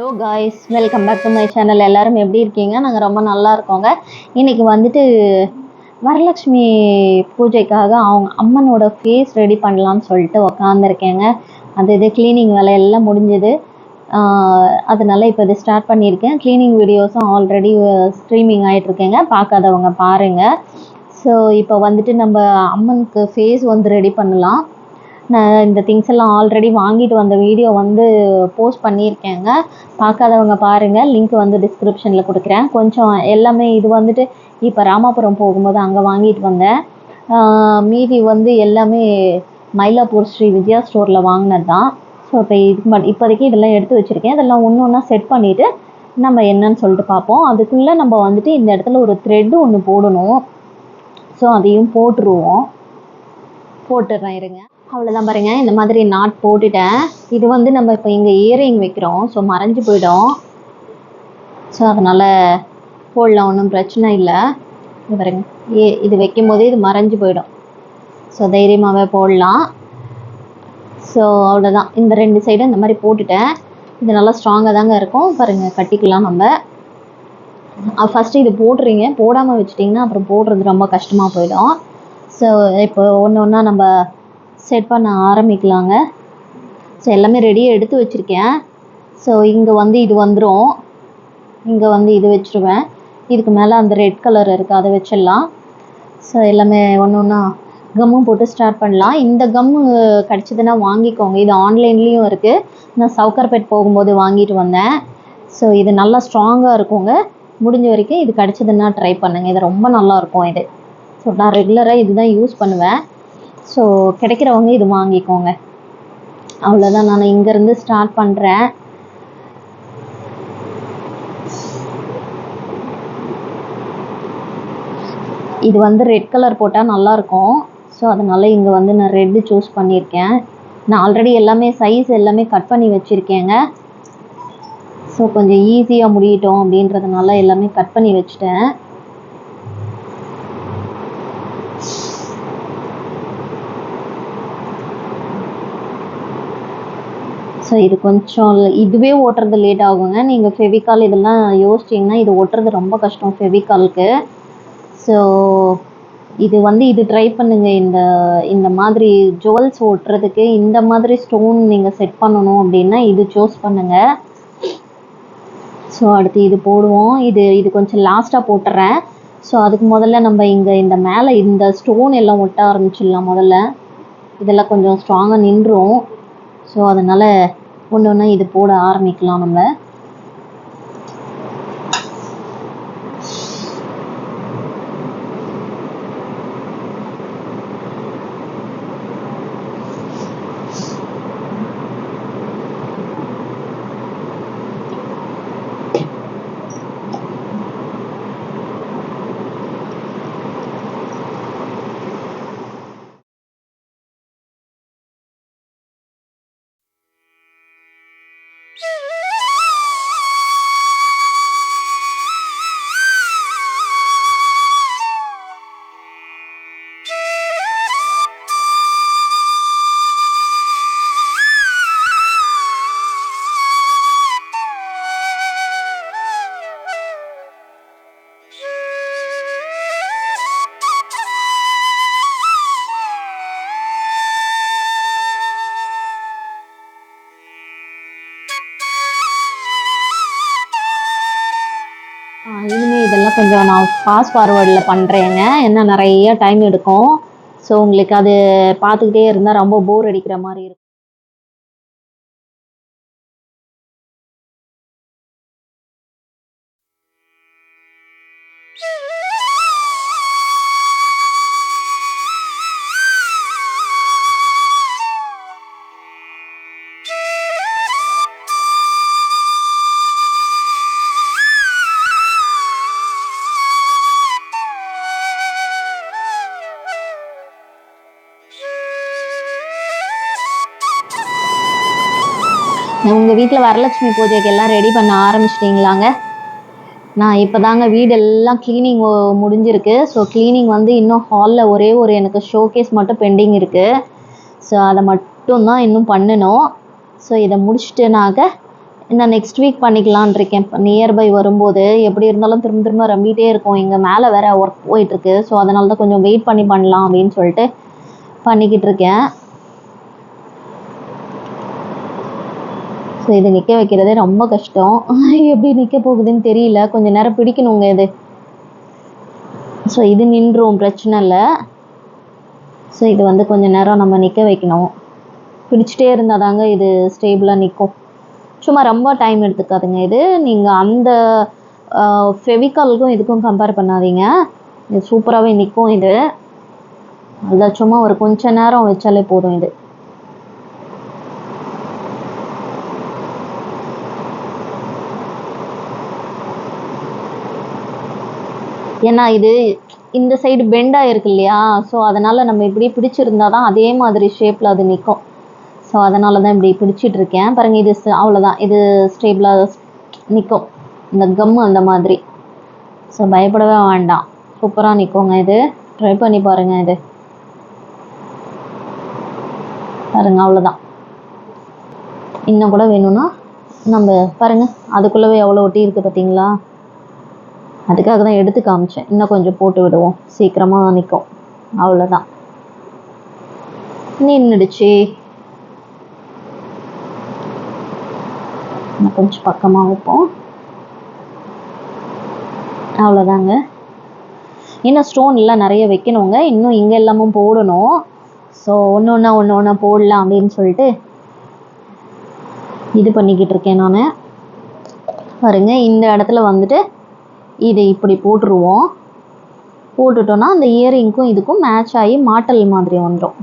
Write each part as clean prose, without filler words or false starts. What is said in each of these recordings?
Hello guys, welcome back to my channel. எல்லோரும் எப்படி இருக்கீங்க? நாங்கள் ரொம்ப நல்லா இருக்கோங்க. இன்றைக்கி வந்துட்டு வரலட்சுமி பூஜைக்காக அவங்க அம்மனோட ஃபேஸ் ரெடி பண்ணலான்னு சொல்லிட்டு உக்காந்துருக்கேங்க. இது க்ளீனிங் வேலை எல்லாம் முடிஞ்சது. அதனால இப்போ இது ஸ்டார்ட் பண்ணியிருக்கேன். க்ளீனிங் வீடியோஸும் ஆல்ரெடி ஸ்ட்ரீமிங் ஆகிட்ருக்கேங்க, பார்க்காதவங்க பாருங்கள். ஸோ இப்போ வந்துட்டு நம்ம அம்மனுக்கு ஃபேஸ் வந்து ரெடி பண்ணலாம். நான் இந்த திங்ஸ் எல்லாம் ஆல்ரெடி வாங்கிட்டு வந்த வீடியோ வந்து போஸ்ட் பண்ணியிருக்கேங்க, பார்க்காதவங்க பாருங்கள். லிங்க் வந்து டிஸ்கிரிப்ஷனில் கொடுக்குறேன். கொஞ்சம் எல்லாமே இது வந்துட்டு இப்போ ராமாபுரம் போகும்போது அங்கே வாங்கிட்டு வந்தேன். மீதி வந்து எல்லாமே மயிலாப்பூர் ஸ்ரீ விஜயா ஸ்டோரில் வாங்கினது தான். ஸோ இப்போ இப்போதைக்கு இதெல்லாம் எடுத்து வச்சுருக்கேன். இதெல்லாம் ஒன்று ஒன்றா செட் பண்ணிவிட்டு நம்ம என்னன்னு சொல்லிட்டு பார்ப்போம். அதுக்குள்ளே நம்ம வந்துட்டு இந்த இடத்துல ஒரு த்ரெட்டு ஒன்று போடணும். ஸோ அதையும் போட்டுடுறேன் இருங்க. அவ்வளோதான் பாருங்கள், இந்த மாதிரி நாட் போட்டுட்டேன். இது வந்து நம்ம இப்போ இங்கே இயரிங் வைக்கிறோம், ஸோ மறைஞ்சு போயிடும். ஸோ அதனால் போடலாம், ஒன்றும் பிரச்சனை இல்லை. இது பாருங்க, இது வைக்கும் போதே இது மறைஞ்சு போயிடும். ஸோ தைரியமாகவே போடலாம். ஸோ அவ்வளோதான், இந்த 2 சைடும் இந்த மாதிரி போட்டுட்டேன். இது நல்லா ஸ்ட்ராங்காக தாங்க இருக்கும். பாருங்கள், கட்டிக்கலாம். நம்ம ஃபஸ்ட்டு இது போடுறீங்க, போடாமல் வச்சிட்டிங்கன்னா அப்புறம் போடுறது ரொம்ப கஷ்டமாக போயிடும். ஸோ இப்போ ஒன்று ஒன்றா நம்ம செட் பண்ண ஆரம்பிக்கலாங்க. ஸோ எல்லாமே ரெடியாக எடுத்து வச்சுருக்கேன். ஸோ இங்கே வந்து இது வந்துடும். இங்கே வந்து இது வச்சுருவேன். இதுக்கு மேலே அந்த ரெட் கலர் இருக்குது, அதை வச்சிடலாம். ஸோ எல்லாமே ஒன்று ஒன்றா கம்மும் போட்டு ஸ்டார்ட் பண்ணலாம். இந்த கம்மு கிடச்சிதுன்னா வாங்கிக்கோங்க. இது ஆன்லைன்லேயும் இருக்குது. நான் சவுக்கர்பேட் போகும்போது வாங்கிட்டு வந்தேன். ஸோ இது நல்லா ஸ்ட்ராங்காக இருக்குங்க. முடிஞ்ச வரைக்கும் இது கிடச்சிதுன்னா ட்ரை பண்ணுங்கள். இது ரொம்ப நல்லாயிருக்கும் இது. ஸோ நான் ரெகுலராக இது தான் யூஸ் பண்ணுவேன். ஸோ கிடைக்கிறவங்க இது வாங்கிக்கோங்க. அவ்வளோதான், நான் இங்கேருந்து ஸ்டார்ட் பண்ணுறேன். இது வந்து ரெட் கலர் போட்டால் நல்லாயிருக்கும். ஸோ அதனால் இங்கே வந்து நான் ரெட்டு சூஸ் பண்ணியிருக்கேன். நான் ஆல்ரெடி எல்லாமே சைஸ் எல்லாமே கட் பண்ணி வச்சுருக்கேங்க. ஸோ கொஞ்சம் ஈஸியாக முடியட்டும் அப்படின்றதுனால எல்லாமே கட் பண்ணி வச்சுட்டேன். ஸோ இது கொஞ்சம் இதுவே ஓட்டுறது லேட் ஆகுங்க. நீங்கள் ஃபெவிகால் இதெல்லாம் யோசிச்சிங்கன்னா இது ஓட்டுறது ரொம்ப கஷ்டம் ஃபெவிகாலுக்கு. ஸோ இது ட்ரை பண்ணுங்கள். இந்த மாதிரி ஜுவல்ஸ் ஓட்டுறதுக்கு இந்த மாதிரி ஸ்டோன் நீங்கள் செட் பண்ணணும் அப்படின்னா இது சூஸ் பண்ணுங்கள். ஸோ அடுத்து இது போடுவோம். இது கொஞ்சம் லாஸ்ட்டாக போட்டுறேன். ஸோ அதுக்கு முதல்ல நம்ம இந்த மேலே இந்த ஸ்டோன் எல்லாம் ஒட்ட ஆரம்பிச்சிடலாம். முதல்ல இதெல்லாம் கொஞ்சம் ஸ்ட்ராங்காக நின்றும். ஸோ அதனால் ஒன்று ஒன்றா இது போட ஆரம்பிக்கலாம் நம்ம. இனிமேல் இதெல்லாம் கொஞ்சம் நான் ஃபாஸ்ட் ஃபார்வர்டில் பண்ணுறேங்க. ஏன்னா நிறைய டைம் எடுக்கும். ஸோ உங்களுக்கு அது பார்த்துக்கிட்டே இருந்தால் ரொம்ப போர் அடிக்கிற மாதிரி இருக்கும். உங்கள் வீட்டில் வரலட்சுமி பூஜைக்கு எல்லாம் ரெடி பண்ண ஆரம்பிச்சிட்டிங்களாங்க? நான் இப்போ தாங்க வீடெல்லாம் க்ளீனிங் முடிஞ்சிருக்கு. ஸோ க்ளீனிங் வந்து இன்னும் ஹாலில் ஒரே ஒரு எனக்கு ஷோகேஸ் மட்டும் பெண்டிங் இருக்குது. ஸோ அதை மட்டும்தான் இன்னும் பண்ணணும். ஸோ இதை முடிச்சுட்டுனாக்க நான் நெக்ஸ்ட் வீக் பண்ணிக்கலான் இருக்கேன். நியர்பை வரும்போது எப்படி இருந்தாலும் திரும்ப திரும்ப ரம்பிகிட்டே இருக்கும். இங்கே மேலே வேற ஒர்க் போயிட்டுருக்கு. ஸோ அதனால தான் கொஞ்சம் வெயிட் பண்ணி பண்ணலாம் அப்படின்னு சொல்லிட்டு பண்ணிக்கிட்டு இருக்கேன். ஸோ இது நிற்க வைக்கிறதே ரொம்ப கஷ்டம். எப்படி நிற்க போகுதுன்னு தெரியல. கொஞ்சம் நேரம் பிடிக்கணுங்க இது. ஸோ இது நின்றும் பிரச்சனை இல்லை. ஸோ இது வந்து கொஞ்சம் நேரம் நம்ம நிற்க வைக்கணும். பிடிச்சிட்டே இருந்தால் தாங்க இது ஸ்டேபிளாக நிற்கும். சும்மா ரொம்ப டைம் எடுத்துக்காதுங்க இது. நீங்கள் அந்த ஃபெவிகாலுக்கும் இதுக்கும் கம்பேர் பண்ணாதீங்க. இது சூப்பராகவே நிற்கும் இது. அதில் சும்மா ஒரு கொஞ்ச நேரம் வச்சாலே போதும் இது. ஏன்னா இது இந்த சைடு பெண்டாக இருக்கு இல்லையா? ஸோ அதனால் நம்ம இப்படி பிடிச்சிருந்தா தான் அதே மாதிரி ஷேப்பில் அது நிற்கும். ஸோ அதனால தான் இப்படி பிடிச்சிட்டு இருக்கேன். பாருங்கள் இது அவ்வளோதான். இது ஸ்டேபிளாக நிற்கும். இந்த கம்மு அந்த மாதிரி. ஸோ பயப்படவே வேண்டாம். சூப்பராக நிற்குங்க இது. ட்ரை பண்ணி பாருங்கள் இது. பாருங்கள் அவ்வளோதான். இன்னும் கூட வேணும்னா நம்ம பாருங்கள் அதுக்குள்ளவே எவ்வளோ ஒட்டி இருக்குது பார்த்தீங்களா? அதுக்காக தான் எடுத்து காமிச்சேன். இன்னும் கொஞ்சம் போட்டு விடுவோம், சீக்கிரமாக நிற்கும். அவ்வளோதான், நின்றுடுச்சு. கொஞ்சம் பக்கமாக வைப்போம். அவ்வளோதாங்க. இன்னும் ஸ்டோன்லாம் நிறைய வைக்கணுங்க. இன்னும் இங்கே எல்லாமும் போடணும். ஸோ ஒன்று ஒன்றா போடலாம் அப்படின்னு சொல்லிட்டு இது பண்ணிக்கிட்டு இருக்கேன் நான். பாருங்க இந்த இடத்துல வந்துட்டு இதை இப்படி போட்டுருவோம். போட்டுட்டோன்னா அந்த இயரிங்க்கும் இதுக்கும் மேட்ச் ஆகி மாட்டல் மாதிரி வந்துடும்.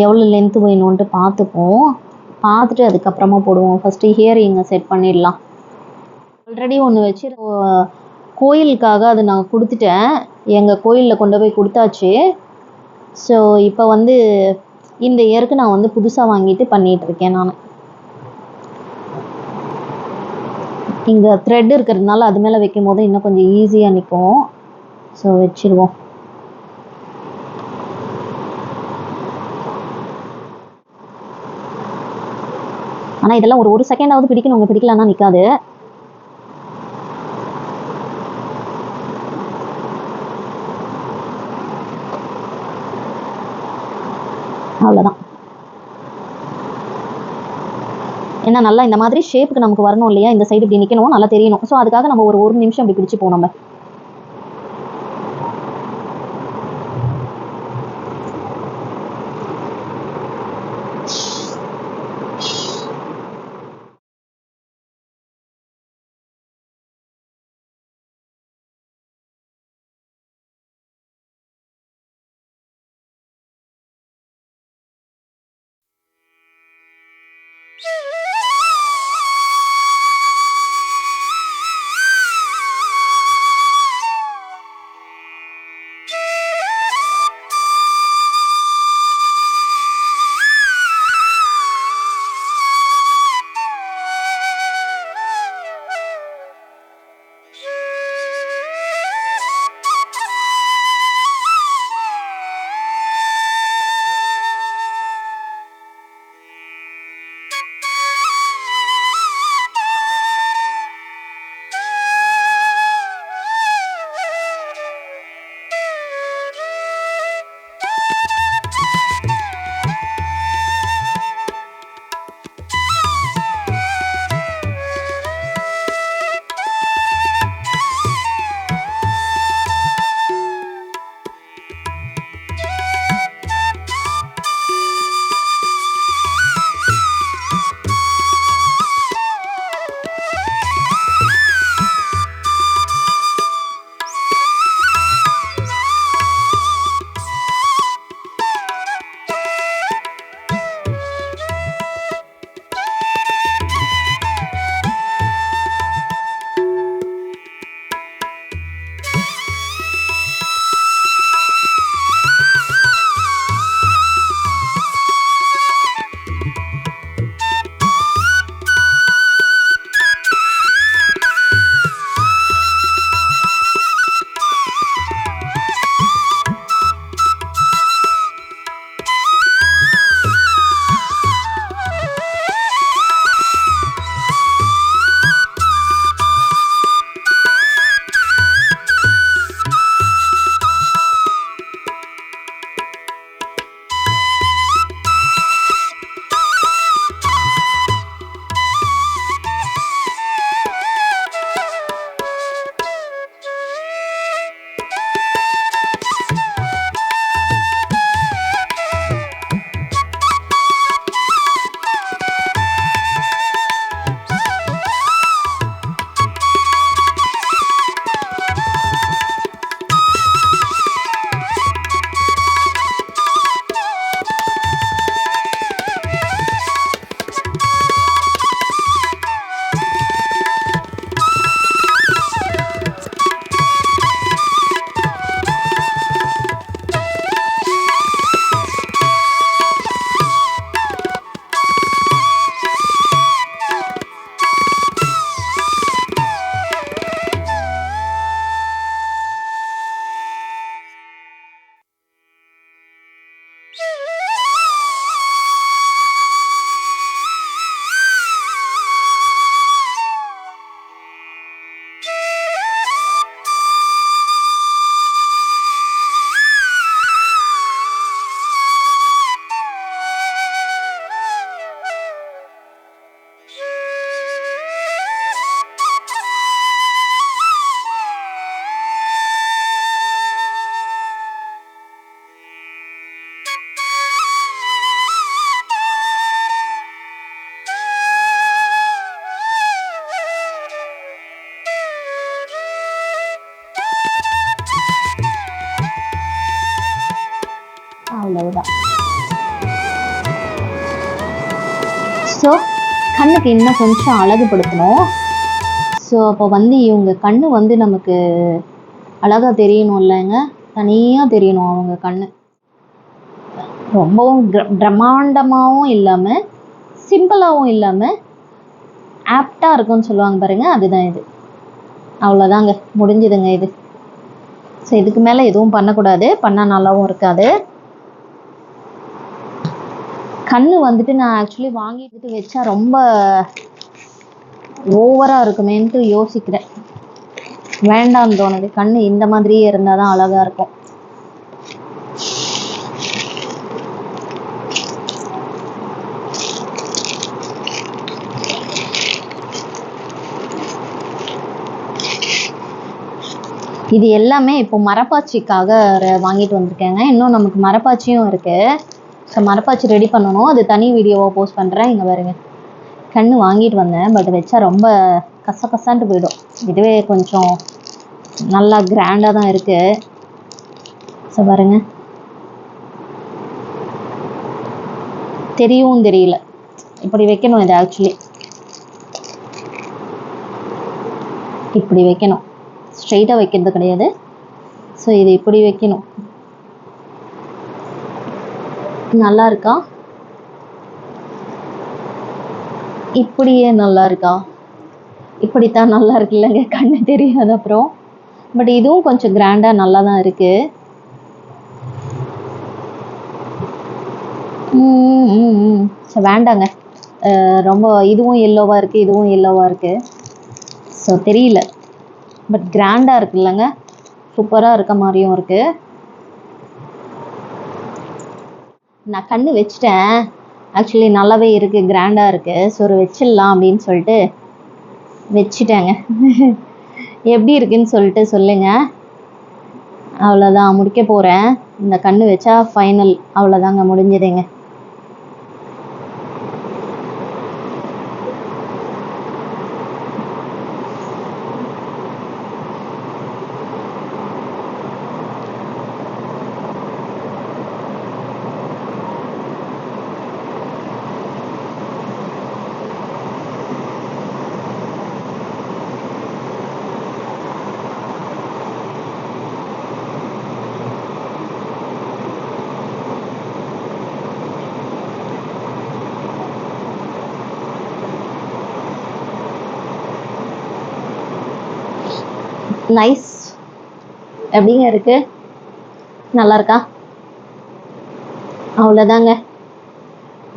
எவ்வளோ லென்த்து வேணும்ன்ட்டு பார்த்துப்போம். பார்த்துட்டு அதுக்கப்புறமா போடுவோம். ஃபஸ்ட்டு இயரிங்கை செட் பண்ணிடலாம். ஆல்ரெடி ஒன்று வச்சு கோயிலுக்காக அது நான் கொடுத்துட்டேன். எங்கள் கோயிலில் கொண்டு போய் கொடுத்தாச்சு. ஸோ இப்போ வந்து இந்த இயருக்கு நான் வந்து புதுசாக வாங்கிட்டு பண்ணிகிட்ருக்கேன் நான். இங்கே த்ரெட் இருக்கிறதுனால அது மேலே வைக்கும் போது இன்னும் கொஞ்சம் ஈஸியாக நிற்கும். ஸோ வச்சுருவோம். ஆனால் இதெல்லாம் ஒரு செகண்டாவது பிடிக்கணும். பிடிக்கலன்னா நிற்காது. அவ்வளோதான். ஏன்னா நல்லா இந்த மாதிரி ஷேப்புக்கு நமக்கு வரணும் இல்லையா? இந்த சைடு இப்படி நிற்கணும், நல்லா தெரியணும். ஸோ அதுக்காக நம்ம ஒரு நிமிஷம் இப்படி பிடிச்சிப்போம் நம்ம. அவ்வளவுதான். ஸோ கண்ணுக்கு இன்னும் கொஞ்சம் அழகுபடுத்தணும். ஸோ அப்போ வந்து இவங்க கண்ணு வந்து நமக்கு அழகாக தெரியணும் இல்லைங்க, தனியாக தெரியணும் அவங்க கண்ணு. ரொம்பவும் பிரம்மாண்டமாகவும் இல்லாமல் சிம்பிளாகவும் இல்லாமல் ஆப்டாக இருக்கும்னு சொல்லுவாங்க பாருங்கள், அதுதான் இது. அவ்வளோதாங்க, முடிஞ்சுதுங்க இது. ஸோ இதுக்கு மேலே எதுவும் பண்ணக்கூடாது, பண்ணால் நல்லாவும் இருக்காது. கண்ணு வந்துட்டு நான் ஆக்சுவலி வாங்கிட்டு வச்சா ரொம்ப ஓவராக இருக்குமேன்ட்டு யோசிக்கிறேன். வேண்டாம்னு தோணுது. கண்ணு இந்த மாதிரியே இருந்தால் தான் அழகாக இருக்கும். இது எல்லாமே இப்போ மரப்பாச்சிக்காக வாங்கிட்டு வந்திருக்கேங்க. இன்னும் நமக்கு மரப்பாச்சியும் இருக்குது. ஸோ மரப்பாச்சி ரெடி பண்ணணும், அது தனி வீடியோவாக போஸ்ட் பண்ணுறேன். இங்கே பாருங்க, கண்ணு வாங்கிட்டு வந்தேன், பட் வச்சா ரொம்ப கசகசான்ட்டு போயிடும். இதுவே கொஞ்சம் நல்லா கிராண்டாக தான் இருக்குது. ஸோ பாருங்க, தெரியவும் தெரியல. இப்படி வைக்கணும் இது, ஆக்சுவலி இப்படி வைக்கணும், ஸ்ட்ரெயிட்டாக வைக்கிறது கிடையாது. ஸோ இது இப்படி வைக்கணும். நல்லா இருக்கா? இப்படியே நல்லா இருக்கா? இப்படித்தான் நல்லா இருக்கு இல்லைங்க, கண்ணு தெரியாது அப்புறம். பட் இதுவும் கொஞ்சம் கிராண்டாக நல்லா தான் இருக்கு. ஸோ வேண்டாங்க, ரொம்ப இதுவும் எல்லோவாக இருக்குது, இதுவும் எல்லோவாக இருக்குது. ஸோ தெரியல, பட் கிராண்டாக இருக்கு இல்லைங்க, சூப்பராக இருக்க மாதிரியும் இருக்குது. நான் கண்ணு வச்சிட்டேன், ஆக்சுவலி நல்லாவே இருக்குது, கிராண்டாக இருக்குது. ஸோ ஒரு வச்சிடலாம் அப்படின்னு சொல்லிட்டு வச்சிட்டேங்க. எப்படி இருக்குன்னு சொல்லிட்டு சொல்லுங்கள். அவ்வளோதான், முடிக்க போகிறேன். இந்த கண்ணு வச்சா ஃபைனல், அவ்வளோதாங்க, முடிஞ்சதுங்க. நைஸ். எப்படிங்க இருக்கு? நல்லா இருக்கா? அவ்வளோதாங்க,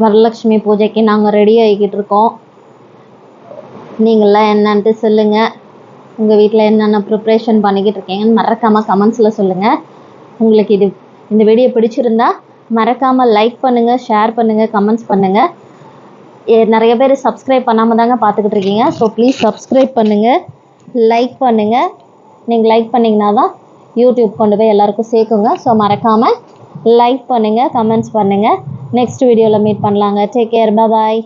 வரலட்சுமி பூஜைக்கு நாங்கள் ரெடி ஆகிக்கிட்டு இருக்கோம். நீங்களாம் என்னன்ட்டு சொல்லுங்கள், உங்கள் வீட்டில் என்னென்ன ப்ரிப்ரேஷன் பண்ணிக்கிட்டு இருக்கீங்கன்னு மறக்காமல் கமெண்ட்ஸில் சொல்லுங்கள். உங்களுக்கு இந்த வீடியோ பிடிச்சிருந்தா மறக்காமல் லைக் பண்ணுங்கள், ஷேர் பண்ணுங்கள், கமெண்ட்ஸ் பண்ணுங்கள். நிறைய பேர் சப்ஸ்கிரைப் பண்ணாமல் தாங்க பார்த்துக்கிட்டு இருக்கீங்க. ஸோ ப்ளீஸ் சப்ஸ்கிரைப் பண்ணுங்கள், லைக் பண்ணுங்கள். நீங்கள் லைக் பண்ணிங்கன்னா தான் யூடியூப் கொண்டு போய் எல்லாருக்கும் சேர்க்குங்க. ஸோ மறக்காமல் லைக் பண்ணுங்கள், கமெண்ட்ஸ் பண்ணுங்கள். நெக்ஸ்ட் வீடியோவில் மீட் பண்ணலாங்க. டேக் கேர், பாய்.